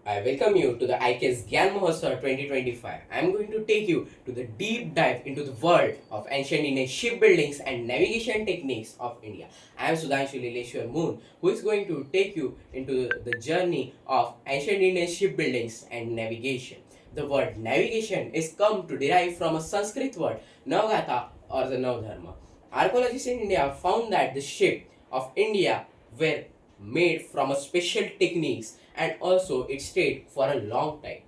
I welcome you to the IKS Gyan Mahotsav 2025. I am going to take you to the deep dive into the world of ancient Indian shipbuildings and navigation techniques of India. I am Sudhanshu Lileshwar Moon, who is going to take you into the journey of ancient Indian shipbuildings and navigation. The word navigation is come to derive from a Sanskrit word Navgata or the Navdharma. Archaeologists in India found that the ship of India were made from a special techniques and also it stayed for a long time.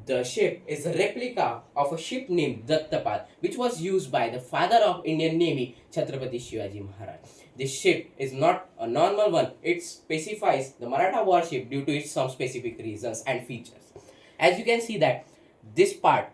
The ship is a replica of a ship named Dattapal, which was used by the father of Indian Navy, Chhatrapati Shivaji Maharaj. This ship is not a normal one. It specifies the Maratha warship due to its some specific reasons and features. As you can see that this part,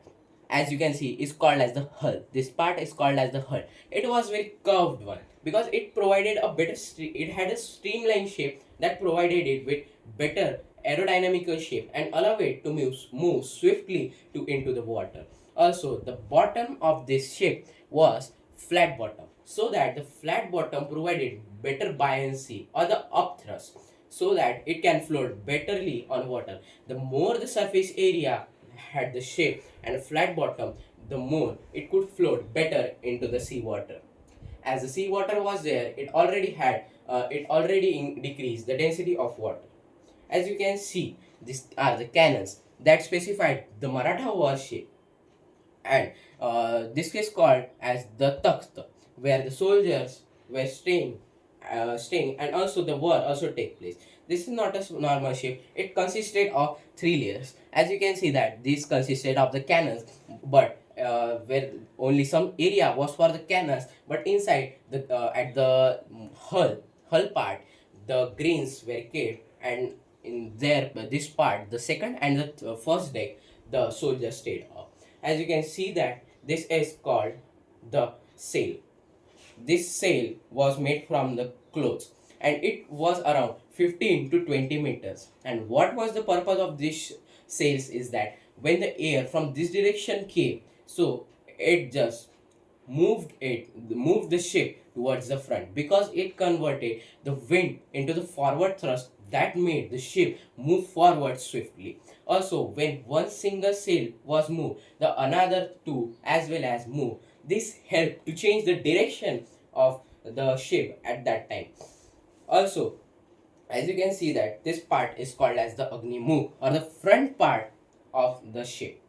as you can see, is called as the hull. This part is called as the hull. It was very curved one because it provided a better it had a streamlined shape that provided it with better aerodynamical shape and allowed it to move swiftly into the water. Also, the bottom of this ship was flat bottom, so that the flat bottom provided better buoyancy or the upthrust, so that it can float betterly on water. The more the surface area had the shape and a flat bottom, the more it could float better into the seawater. As the seawater was there, it already decreased the density of water. As you can see, these are the cannons that specified the Maratha warship, and this is called as the Takht, where the soldiers were staying, and also the war also take place. This is not a normal ship. It consisted of three layers. As you can see that this consisted of the cannons, but where only some area was for the cannons, but inside the at the hull part, the greens were kept, and in there this part, the second and the first deck, the soldiers stayed up. As you can see that this is called the sail. This sail was made from the clothes and it was around 15 to 20 meters. And what was the purpose of this sails is that when the air from this direction came, so it just moved the ship towards the front because it converted the wind into the forward thrust that made the ship move forward swiftly. Also, when one single sail was moved, the another two as well as moved. This helped to change the direction of the ship at that time. Also, as you can see that this part is called as the Agni Mukh or the front part of the ship.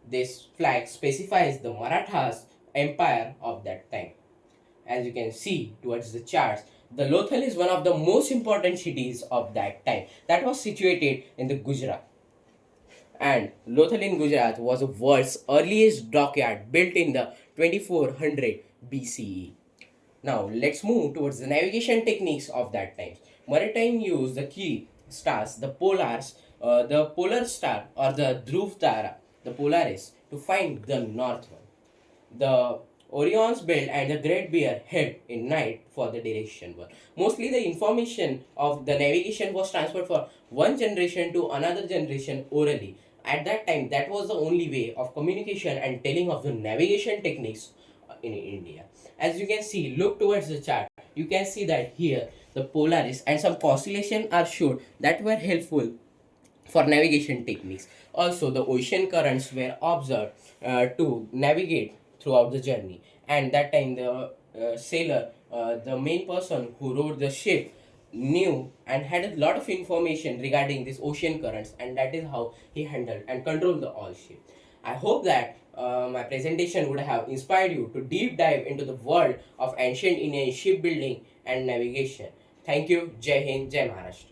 This flag specifies the Marathas empire of that time. As you can see towards the charts, the Lothal is one of the most important cities of that time that was situated in the Gujarat. And Lothal in Gujarat was the world's earliest dockyard built in the 2400 BCE. Now let's move towards the navigation techniques of that time. Maritime used the key stars, the polar star or the Dhruv Tara, the Polaris, to find the north one. The Orion's belt and the Great Bear helped in night for the direction one. Mostly the information of the navigation was transferred from one generation to another generation orally. At that time, that was the only way of communication and telling of the navigation techniques in India. As you can see, look towards the chart. You can see that here the Polaris and some constellation are shown that were helpful for navigation techniques. Also, the ocean currents were observed to navigate throughout the journey. And that time, the sailor, the main person who rowed the ship, knew and had a lot of information regarding these ocean currents, and that is how he handled and controlled the all ship. I hope that my presentation would have inspired you to deep dive into the world of ancient Indian shipbuilding and navigation. Thank you. Jai Hind, Jai Maharashtra.